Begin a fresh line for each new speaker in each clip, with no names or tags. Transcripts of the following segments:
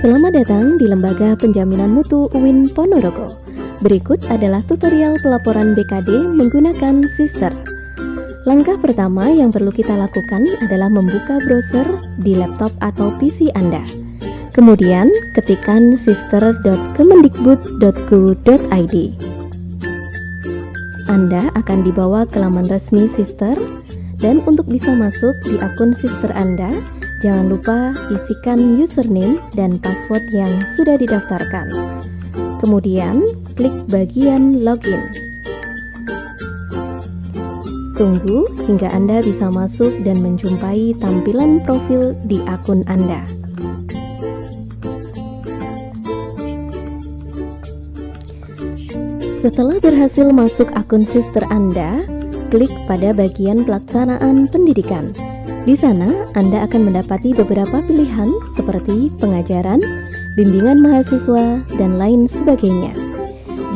Selamat datang di Lembaga Penjaminan Mutu UIN Ponorogo. Berikut adalah tutorial pelaporan BKD menggunakan Sister. Langkah pertama yang perlu kita lakukan adalah membuka browser di laptop atau PC Anda. Kemudian ketikkan sister.kemendikbud.go.id. Anda akan dibawa ke laman resmi Sister, dan untuk bisa masuk di akun Sister Anda, jangan lupa isikan username dan password yang sudah didaftarkan. Kemudian, klik bagian login. Tunggu hingga Anda bisa masuk dan menjumpai tampilan profil di akun Anda. Setelah berhasil masuk akun Sister Anda, klik pada bagian pelaksanaan pendidikan. Di sana, Anda akan mendapati beberapa pilihan seperti pengajaran, bimbingan mahasiswa, dan lain sebagainya.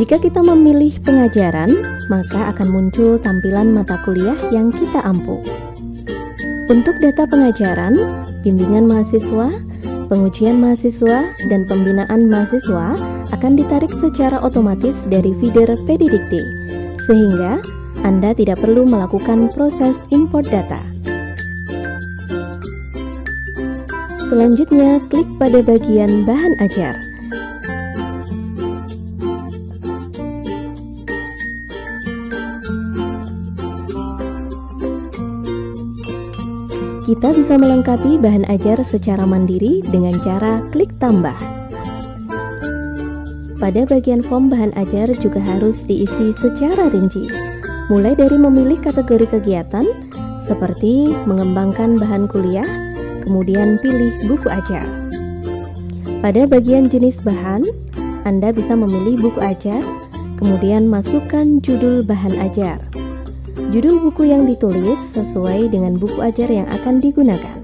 Jika kita memilih pengajaran, maka akan muncul tampilan mata kuliah yang kita ampu. Untuk data pengajaran, bimbingan mahasiswa, pengujian mahasiswa, dan pembinaan mahasiswa akan ditarik secara otomatis dari feeder PDDikti, sehingga Anda tidak perlu melakukan proses import data. Selanjutnya, klik pada bagian bahan ajar. Kita bisa melengkapi bahan ajar secara mandiri dengan cara klik tambah. Pada bagian form bahan ajar juga harus diisi secara rinci, mulai dari memilih kategori kegiatan seperti mengembangkan bahan kuliah, kemudian pilih buku ajar. Pada bagian jenis bahan, Anda bisa memilih buku ajar, kemudian masukkan judul bahan ajar. Judul buku yang ditulis sesuai dengan buku ajar yang akan digunakan.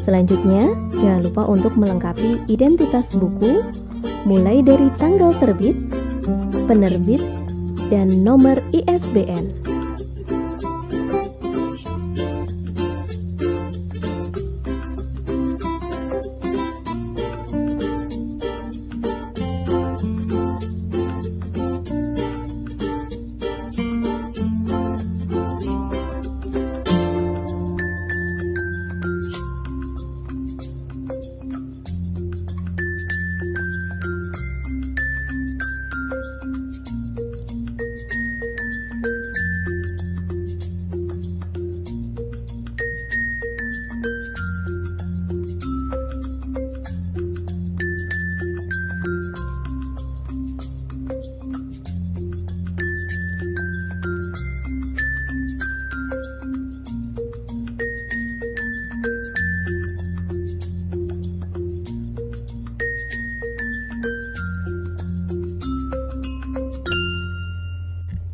Selanjutnya, jangan lupa untuk melengkapi identitas buku, mulai dari tanggal terbit, penerbit, dan nomor ISBN.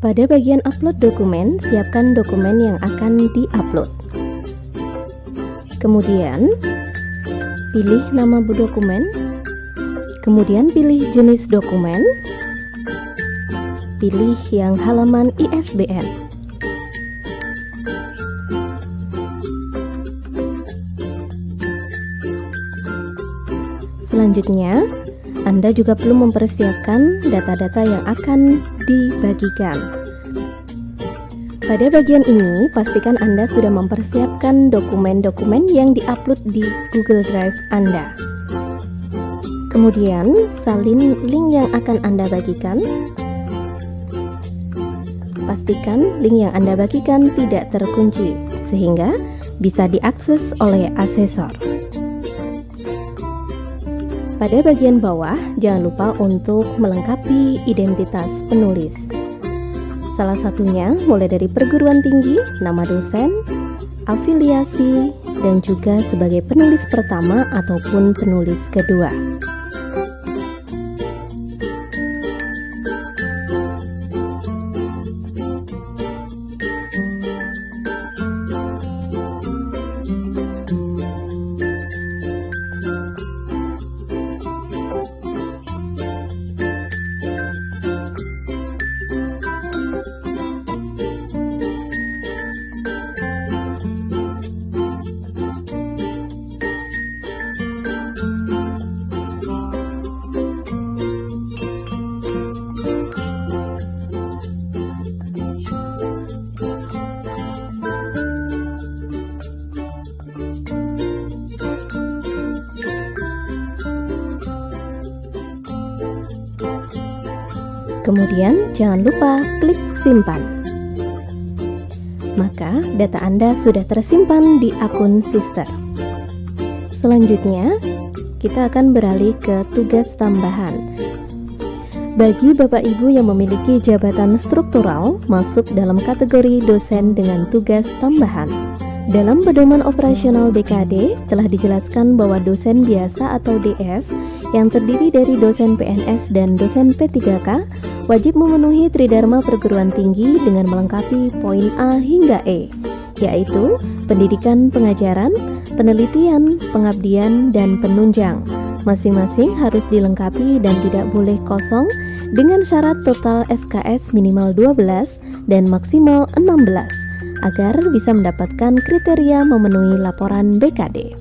Pada bagian upload dokumen, siapkan dokumen yang akan di-upload. Kemudian, pilih nama dokumen, kemudian pilih jenis dokumen, pilih yang halaman ISBN. Selanjutnya, Anda juga perlu mempersiapkan data-data yang akan dibagikan. Pada bagian ini, pastikan Anda sudah mempersiapkan dokumen-dokumen yang diupload di Google Drive Anda. Kemudian, salin link yang akan Anda bagikan. Pastikan link yang Anda bagikan tidak terkunci, sehingga bisa diakses oleh asesor. Pada bagian bawah, jangan lupa untuk melengkapi identitas penulis. Salah satunya mulai dari perguruan tinggi, nama dosen, afiliasi, dan juga sebagai penulis pertama ataupun penulis kedua. Kemudian jangan lupa klik simpan. Maka data Anda sudah tersimpan di akun Sister. Selanjutnya, kita akan beralih ke tugas tambahan. Bagi Bapak Ibu yang memiliki jabatan struktural, masuk dalam kategori dosen dengan tugas tambahan. Dalam pedoman operasional BKD telah dijelaskan bahwa dosen biasa atau DS yang terdiri dari dosen PNS dan dosen P3K wajib memenuhi tridharma perguruan tinggi dengan melengkapi poin A hingga E, yaitu pendidikan pengajaran, penelitian, pengabdian, dan penunjang. Masing-masing harus dilengkapi dan tidak boleh kosong dengan syarat total SKS minimal 12 dan maksimal 16 agar bisa mendapatkan kriteria memenuhi laporan BKD.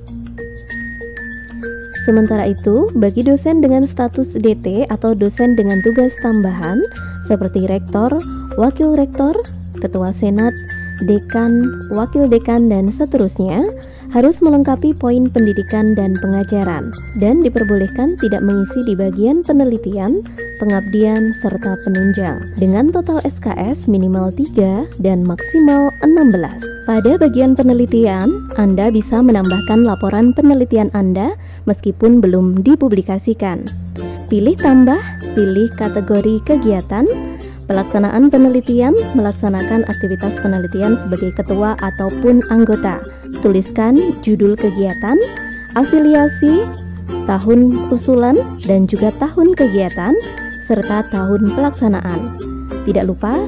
Sementara itu, bagi dosen dengan status DT atau dosen dengan tugas tambahan seperti rektor, wakil rektor, ketua senat, dekan, wakil dekan, dan seterusnya harus melengkapi poin pendidikan dan pengajaran dan diperbolehkan tidak mengisi di bagian penelitian, pengabdian, serta penunjang dengan total SKS minimal 3 dan maksimal 16. Pada bagian penelitian, Anda bisa menambahkan laporan penelitian Anda meskipun belum dipublikasikan. Pilih tambah, pilih kategori kegiatan, pelaksanaan penelitian, melaksanakan aktivitas penelitian sebagai ketua ataupun anggota. Tuliskan judul kegiatan, afiliasi, tahun usulan, dan juga tahun kegiatan, serta tahun pelaksanaan. Tidak lupa,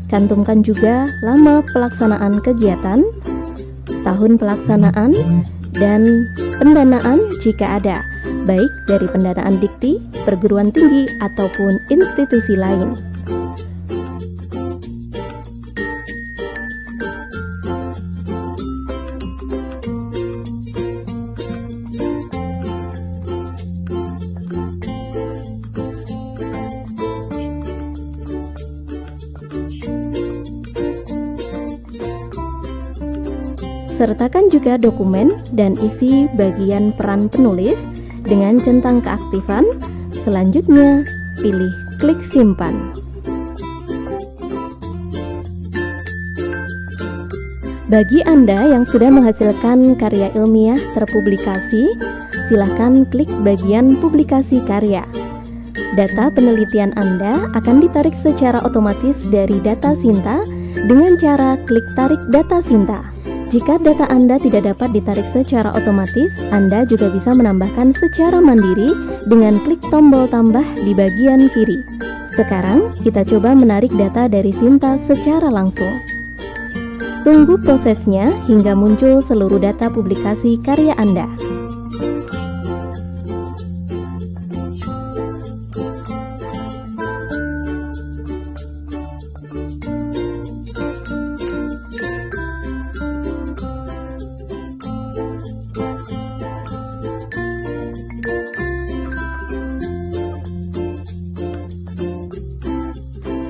cantumkan juga lama pelaksanaan kegiatan, tahun pelaksanaan, dan pendanaan jika ada, baik dari pendanaan dikti, perguruan tinggi, ataupun institusi lain. Sertakan juga dokumen dan isi bagian peran penulis dengan centang keaktifan. Selanjutnya, pilih klik simpan. Bagi Anda yang sudah menghasilkan karya ilmiah terpublikasi, silakan klik bagian publikasi karya. Data penelitian Anda akan ditarik secara otomatis dari data Sinta dengan cara klik tarik data Sinta. Jika data Anda tidak dapat ditarik secara otomatis, Anda juga bisa menambahkan secara mandiri dengan klik tombol tambah di bagian kiri. Sekarang, kita coba menarik data dari Sinta secara langsung. Tunggu prosesnya hingga muncul seluruh data publikasi karya Anda.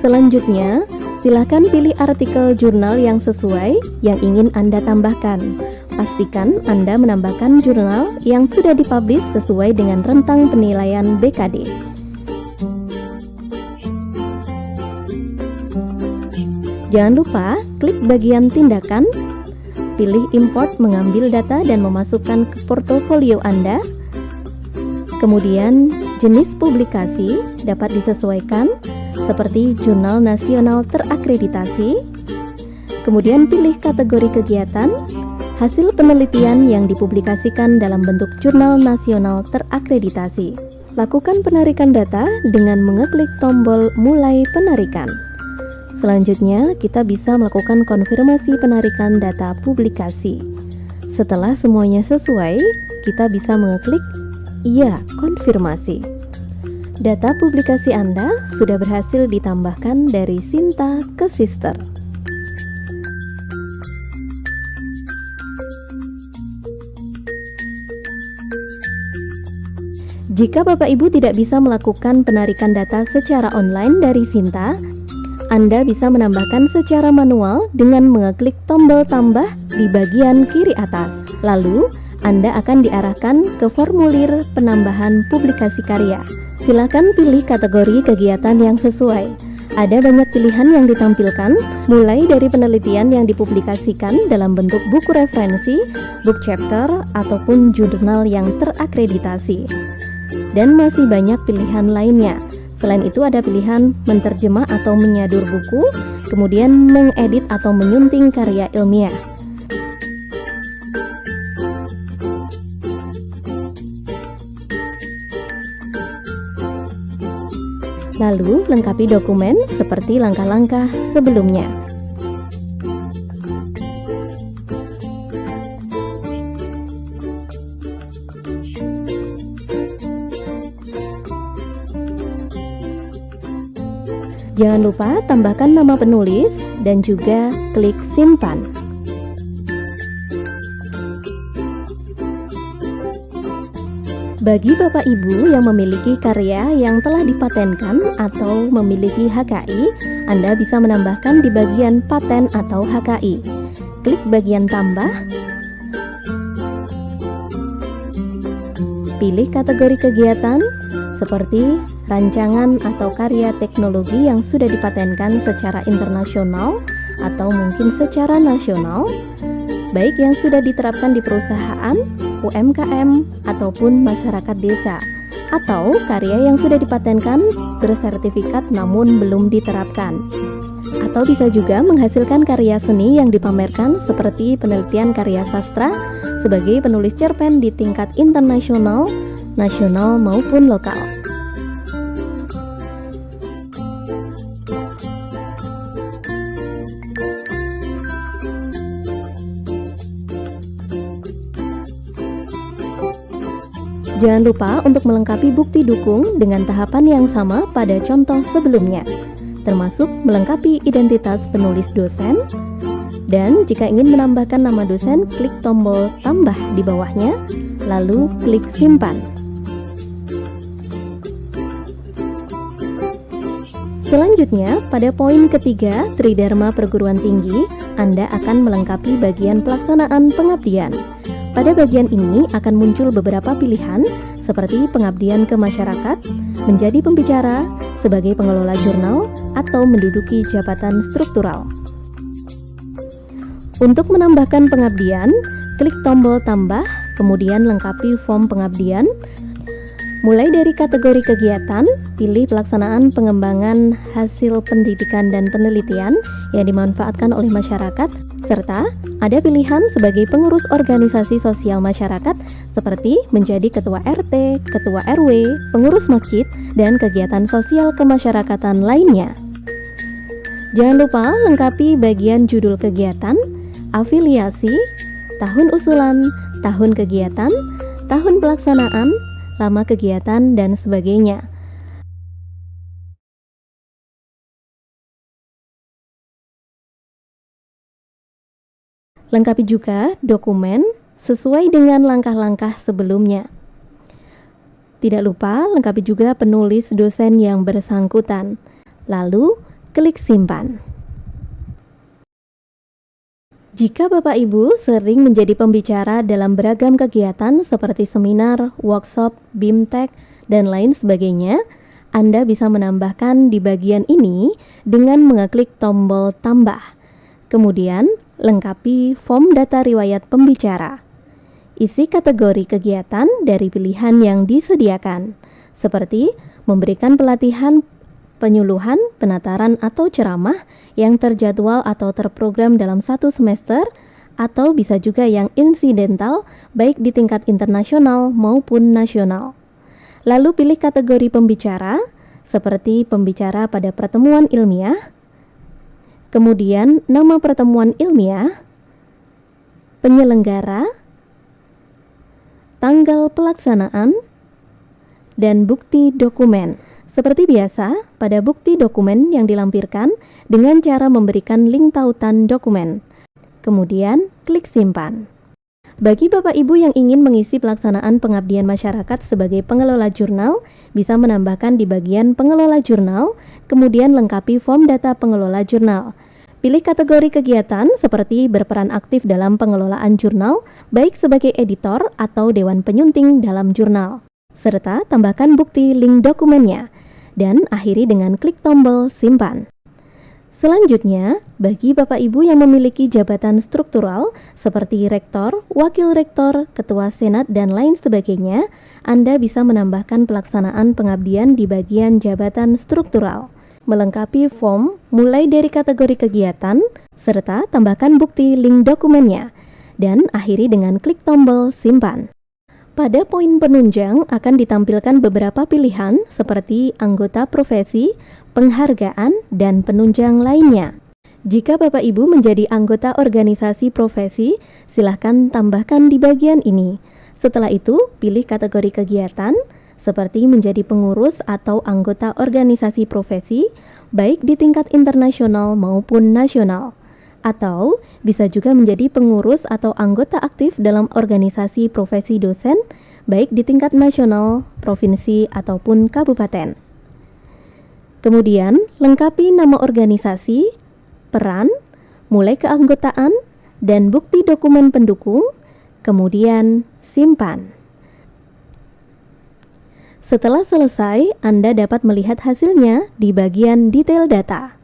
Selanjutnya, silakan pilih artikel jurnal yang sesuai yang ingin Anda tambahkan. Pastikan Anda menambahkan jurnal yang sudah dipublish sesuai dengan rentang penilaian BKD. Jangan lupa klik bagian tindakan, pilih import mengambil data dan memasukkan ke portofolio Anda. Kemudian jenis publikasi dapat disesuaikan seperti jurnal nasional terakreditasi. Kemudian pilih kategori kegiatan, hasil penelitian yang dipublikasikan dalam bentuk jurnal nasional terakreditasi. Lakukan penarikan data dengan mengeklik tombol mulai penarikan. Selanjutnya, kita bisa melakukan konfirmasi penarikan data publikasi. Setelah semuanya sesuai, kita bisa mengeklik iya, konfirmasi. Data publikasi Anda sudah berhasil ditambahkan dari Sinta ke Sister. Jika Bapak Ibu tidak bisa melakukan penarikan data secara online dari Sinta, Anda bisa menambahkan secara manual dengan mengeklik tombol tambah di bagian kiri atas. Lalu, Anda akan diarahkan ke formulir penambahan publikasi karya. Silakan pilih kategori kegiatan yang sesuai. Ada banyak pilihan yang ditampilkan, mulai dari penelitian yang dipublikasikan dalam bentuk buku referensi, book chapter, ataupun jurnal yang terakreditasi. Dan masih banyak pilihan lainnya. Selain itu ada pilihan menterjemah atau menyadur buku, kemudian mengedit atau menyunting karya ilmiah. Lalu, lengkapi dokumen seperti langkah-langkah sebelumnya. Jangan lupa tambahkan nama penulis dan juga klik simpan. Bagi Bapak Ibu yang memiliki karya yang telah dipatenkan atau memiliki HKI, Anda bisa menambahkan di bagian paten atau HKI. Klik bagian tambah. Pilih kategori kegiatan seperti rancangan atau karya teknologi yang sudah dipatenkan secara internasional atau mungkin secara nasional, baik yang sudah diterapkan di perusahaan, UMKM, ataupun masyarakat desa, atau karya yang sudah dipatenkan bersertifikat namun belum diterapkan. Atau bisa juga menghasilkan karya seni yang dipamerkan seperti penelitian karya sastra sebagai penulis cerpen di tingkat internasional, nasional maupun lokal. Jangan lupa untuk melengkapi bukti dukung dengan tahapan yang sama pada contoh sebelumnya, termasuk melengkapi identitas penulis dosen, dan jika ingin menambahkan nama dosen, klik tombol tambah di bawahnya, lalu klik simpan. Selanjutnya, pada poin ketiga, Tridharma Perguruan Tinggi, Anda akan melengkapi bagian pelaksanaan pengabdian. Pada bagian ini akan muncul beberapa pilihan seperti pengabdian ke masyarakat, menjadi pembicara, sebagai pengelola jurnal, atau menduduki jabatan struktural. Untuk menambahkan pengabdian, klik tombol tambah, kemudian lengkapi form pengabdian. Mulai dari kategori kegiatan, pilih pelaksanaan pengembangan hasil pendidikan dan penelitian yang dimanfaatkan oleh masyarakat, serta ada pilihan sebagai pengurus organisasi sosial masyarakat seperti menjadi ketua RT, ketua RW, pengurus masjid, dan kegiatan sosial kemasyarakatan lainnya. Jangan lupa lengkapi bagian judul kegiatan, afiliasi, tahun usulan, tahun kegiatan, tahun pelaksanaan, lama kegiatan, dan sebagainya. Lengkapi juga dokumen sesuai dengan langkah-langkah sebelumnya. Tidak lupa lengkapi juga penulis dosen yang bersangkutan. Lalu, klik simpan. Jika Bapak Ibu sering menjadi pembicara dalam beragam kegiatan seperti seminar, workshop, BIMTEK, dan lain sebagainya, Anda bisa menambahkan di bagian ini dengan mengeklik tombol tambah. Kemudian, lengkapi form data riwayat pembicara. Isi kategori kegiatan dari pilihan yang disediakan, seperti memberikan pelatihan, penyuluhan, penataran, atau ceramah yang terjadwal atau terprogram dalam satu semester, atau bisa juga yang insidental, baik di tingkat internasional maupun nasional. Lalu pilih kategori pembicara, seperti pembicara pada pertemuan ilmiah, kemudian nama pertemuan ilmiah, penyelenggara, tanggal pelaksanaan, dan bukti dokumen. Seperti biasa, pada bukti dokumen yang dilampirkan dengan cara memberikan link tautan dokumen. Kemudian, klik simpan. Bagi Bapak Ibu yang ingin mengisi pelaksanaan pengabdian masyarakat sebagai pengelola jurnal, bisa menambahkan di bagian pengelola jurnal, kemudian lengkapi form data pengelola jurnal. Pilih kategori kegiatan seperti berperan aktif dalam pengelolaan jurnal, baik sebagai editor atau dewan penyunting dalam jurnal. serta tambahkan bukti link dokumennya, dan akhiri dengan klik tombol simpan. Selanjutnya, bagi Bapak Ibu yang memiliki jabatan struktural seperti rektor, wakil rektor, ketua senat, dan lain sebagainya, Anda bisa menambahkan pelaksanaan pengabdian di bagian jabatan struktural. Melengkapi form mulai dari kategori kegiatan, serta tambahkan bukti link dokumennya, dan akhiri dengan klik tombol simpan. Pada poin penunjang akan ditampilkan beberapa pilihan seperti anggota profesi, penghargaan, dan penunjang lainnya. Jika Bapak Ibu menjadi anggota organisasi profesi, silahkan tambahkan di bagian ini. Setelah itu, pilih kategori kegiatan seperti menjadi pengurus atau anggota organisasi profesi, baik di tingkat internasional maupun nasional. Atau bisa juga menjadi pengurus atau anggota aktif dalam organisasi profesi dosen, baik di tingkat nasional, provinsi, ataupun kabupaten. Kemudian, lengkapi nama organisasi, peran, mulai keanggotaan, dan bukti dokumen pendukung, kemudian simpan. Setelah selesai, Anda dapat melihat hasilnya di bagian detail data.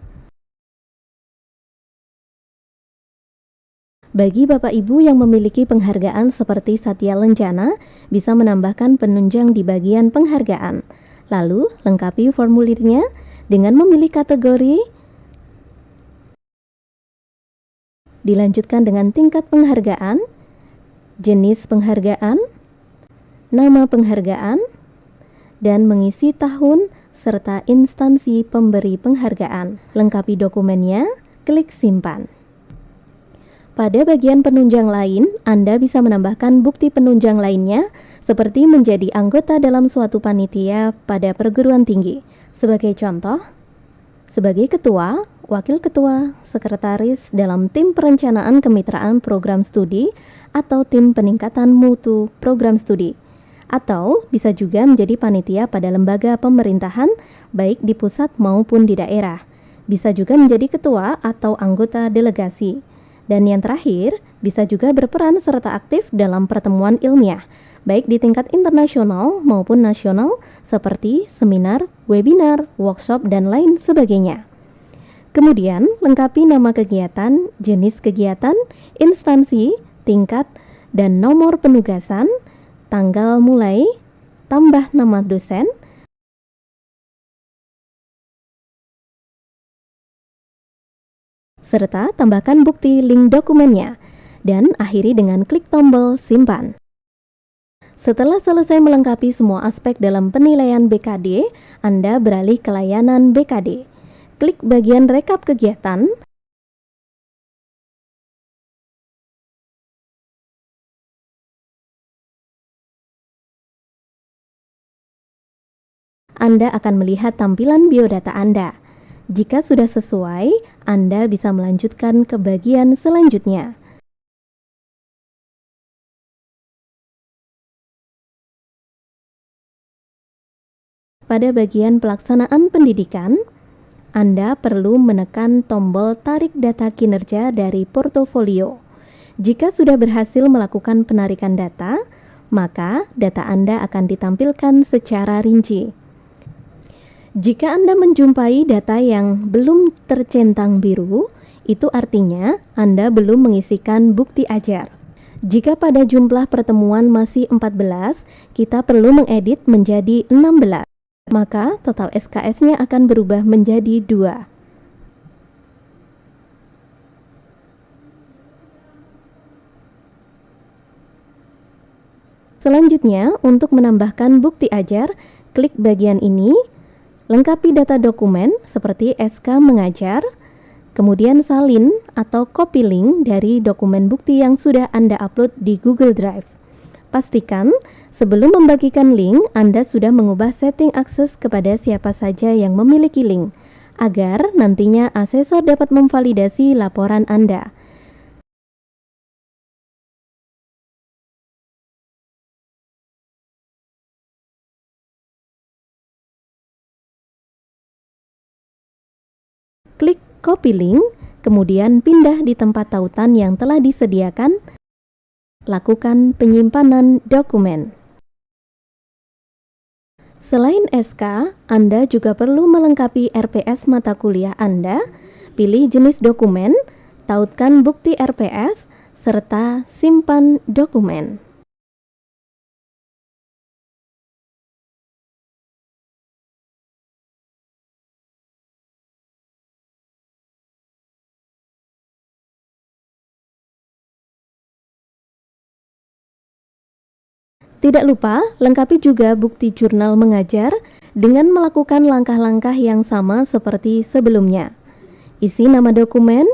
Bagi Bapak Ibu yang memiliki penghargaan seperti Satya Lencana, bisa menambahkan penunjang di bagian penghargaan. Lalu, lengkapi formulirnya dengan memilih kategori, dilanjutkan dengan tingkat penghargaan, jenis penghargaan, nama penghargaan, dan mengisi tahun serta instansi pemberi penghargaan. Lengkapi dokumennya, klik simpan. Pada bagian penunjang lain, Anda bisa menambahkan bukti penunjang lainnya seperti menjadi anggota dalam suatu panitia pada perguruan tinggi. Sebagai contoh, sebagai ketua, wakil ketua, sekretaris dalam tim perencanaan kemitraan program studi atau tim peningkatan mutu program studi. Atau bisa juga menjadi panitia pada lembaga pemerintahan baik di pusat maupun di daerah. Bisa juga menjadi ketua atau anggota delegasi. Dan yang terakhir, bisa juga berperan serta aktif dalam pertemuan ilmiah, baik di tingkat internasional maupun nasional, seperti seminar, webinar, workshop, dan lain sebagainya. Kemudian, lengkapi nama kegiatan, jenis kegiatan, instansi, tingkat, dan nomor penugasan, tanggal mulai, tambah nama dosen, serta tambahkan bukti link dokumennya, dan akhiri dengan klik tombol simpan. Setelah selesai melengkapi semua aspek dalam penilaian BKD, Anda beralih ke layanan BKD. Klik bagian rekap kegiatan, Anda akan melihat tampilan biodata Anda. Jika sudah sesuai, Anda bisa melanjutkan ke bagian selanjutnya. Pada bagian pelaksanaan pendidikan, Anda perlu menekan tombol tarik data kinerja dari portofolio. Jika sudah berhasil melakukan penarikan data, maka data Anda akan ditampilkan secara rinci. Jika Anda menjumpai data yang belum tercentang biru, itu artinya Anda belum mengisikan bukti ajar. Jika pada jumlah pertemuan masih 14, kita perlu mengedit menjadi 16. Maka total SKS-nya akan berubah menjadi 2. Selanjutnya, untuk menambahkan bukti ajar, klik bagian ini. Lengkapi data dokumen seperti SK mengajar, kemudian salin atau copy link dari dokumen bukti yang sudah Anda upload di Google Drive. Pastikan sebelum membagikan link, Anda sudah mengubah setting akses kepada siapa saja yang memiliki link, agar nantinya asesor dapat memvalidasi laporan Anda. Klik copy link, kemudian pindah di tempat tautan yang telah disediakan. Lakukan penyimpanan dokumen. Selain SK, Anda juga perlu melengkapi RPS mata kuliah Anda, pilih jenis dokumen, tautkan bukti RPS, serta simpan dokumen. Tidak lupa, lengkapi juga bukti jurnal mengajar dengan melakukan langkah-langkah yang sama seperti sebelumnya. Isi nama dokumen,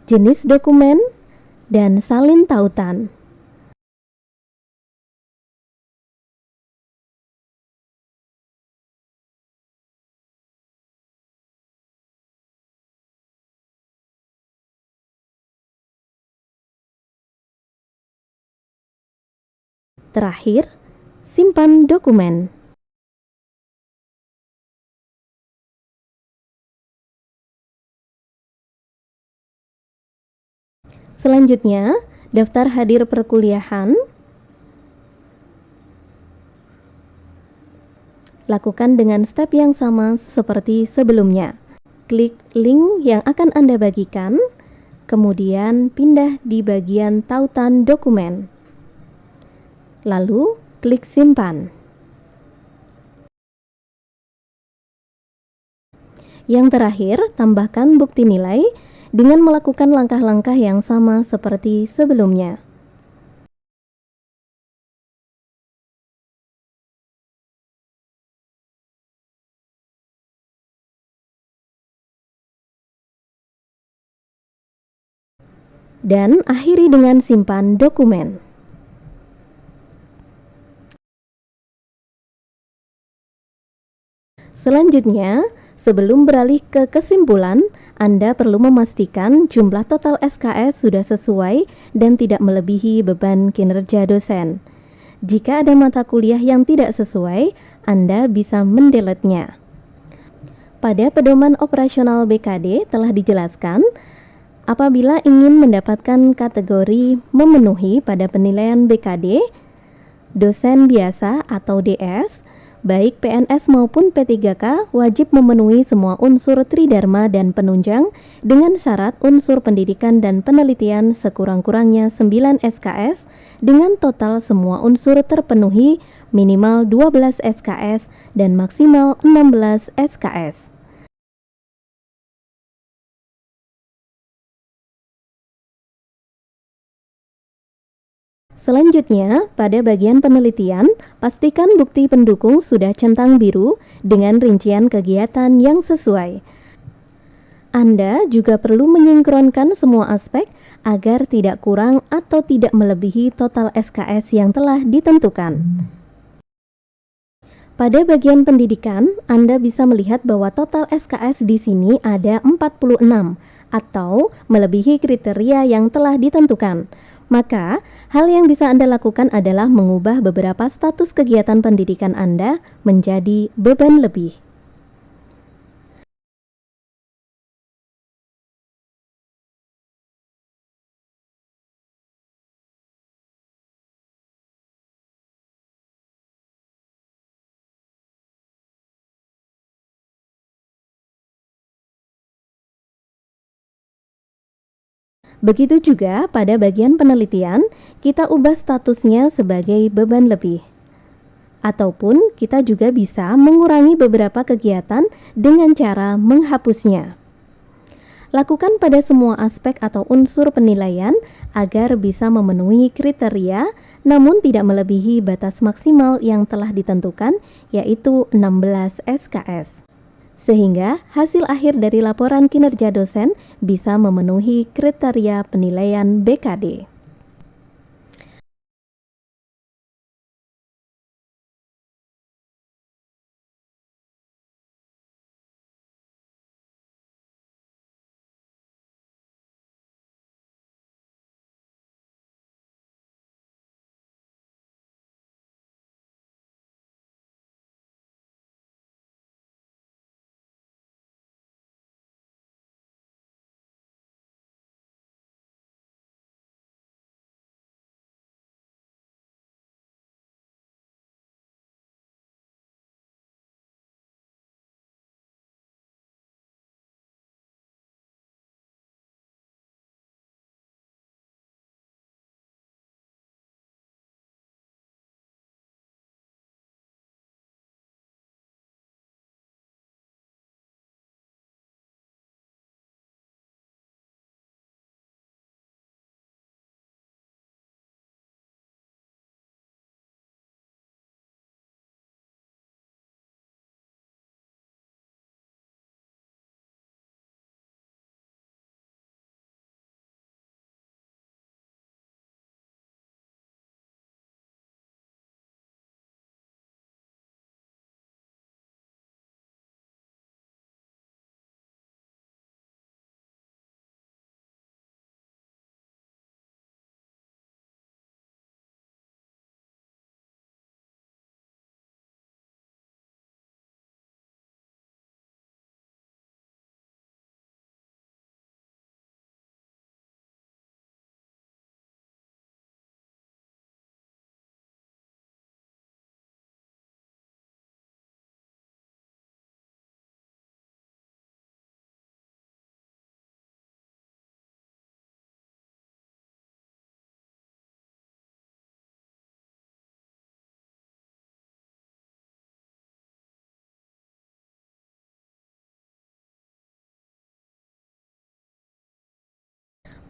jenis dokumen, dan salin tautan. Terakhir, simpan dokumen. Selanjutnya, daftar hadir perkuliahan. Lakukan dengan step yang sama seperti sebelumnya. Klik link yang akan Anda bagikan, kemudian pindah di bagian tautan dokumen. Lalu, klik simpan. Yang terakhir, tambahkan bukti nilai dengan melakukan langkah-langkah yang sama seperti sebelumnya. Dan akhiri dengan simpan dokumen. Selanjutnya, sebelum beralih ke kesimpulan, Anda perlu memastikan jumlah total SKS sudah sesuai dan tidak melebihi beban kinerja dosen. Jika ada mata kuliah yang tidak sesuai, Anda bisa mendeletnya. Pada pedoman operasional BKD telah dijelaskan, apabila ingin mendapatkan kategori memenuhi pada penilaian BKD, dosen biasa atau DS, baik PNS maupun P3K wajib memenuhi semua unsur tridharma dan penunjang dengan syarat unsur pendidikan dan penelitian sekurang-kurangnya 9 SKS dengan total semua unsur terpenuhi minimal 12 SKS dan maksimal 16 SKS. Selanjutnya, pada bagian penelitian, pastikan bukti pendukung sudah centang biru dengan rincian kegiatan yang sesuai. Anda juga perlu menyinkronkan semua aspek agar tidak kurang atau tidak melebihi total SKS yang telah ditentukan. Pada bagian pendidikan, Anda bisa melihat bahwa total SKS di sini ada 46 atau melebihi kriteria yang telah ditentukan. Maka, hal yang bisa Anda lakukan adalah mengubah beberapa status kegiatan pendidikan Anda menjadi beban lebih. Begitu juga pada bagian penelitian, kita ubah statusnya sebagai beban lebih. Ataupun kita juga bisa mengurangi beberapa kegiatan dengan cara menghapusnya. Lakukan pada semua aspek atau unsur penilaian agar bisa memenuhi kriteria namun tidak melebihi batas maksimal yang telah ditentukan, yaitu 16 SKS. Sehingga hasil akhir dari laporan kinerja dosen bisa memenuhi kriteria penilaian BKD.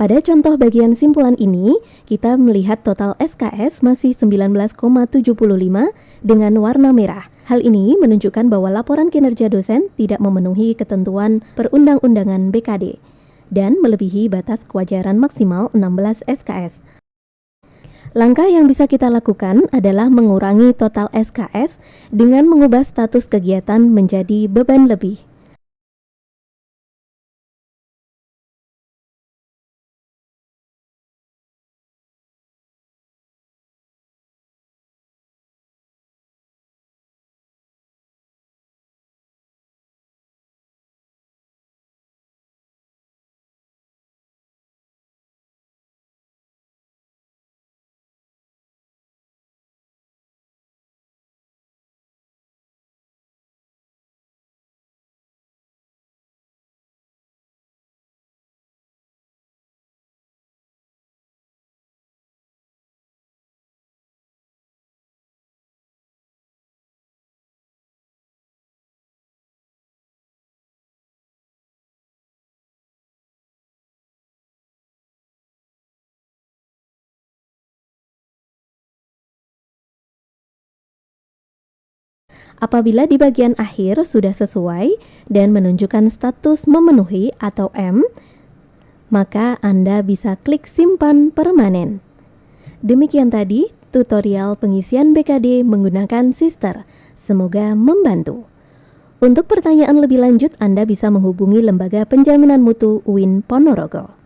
Pada contoh bagian simpulan ini, kita melihat total SKS masih 19,75 dengan warna merah. Hal ini menunjukkan bahwa laporan kinerja dosen tidak memenuhi ketentuan perundang-undangan BKD dan melebihi batas kewajaran maksimal 16 SKS. Langkah yang bisa kita lakukan adalah mengurangi total SKS dengan mengubah status kegiatan menjadi beban lebih. Apabila di bagian akhir sudah sesuai dan menunjukkan status memenuhi atau M, maka Anda bisa klik simpan permanen. Demikian tadi tutorial pengisian BKD menggunakan Sister. Semoga membantu. Untuk pertanyaan lebih lanjut, Anda bisa menghubungi Lembaga Penjaminan Mutu UIN Ponorogo.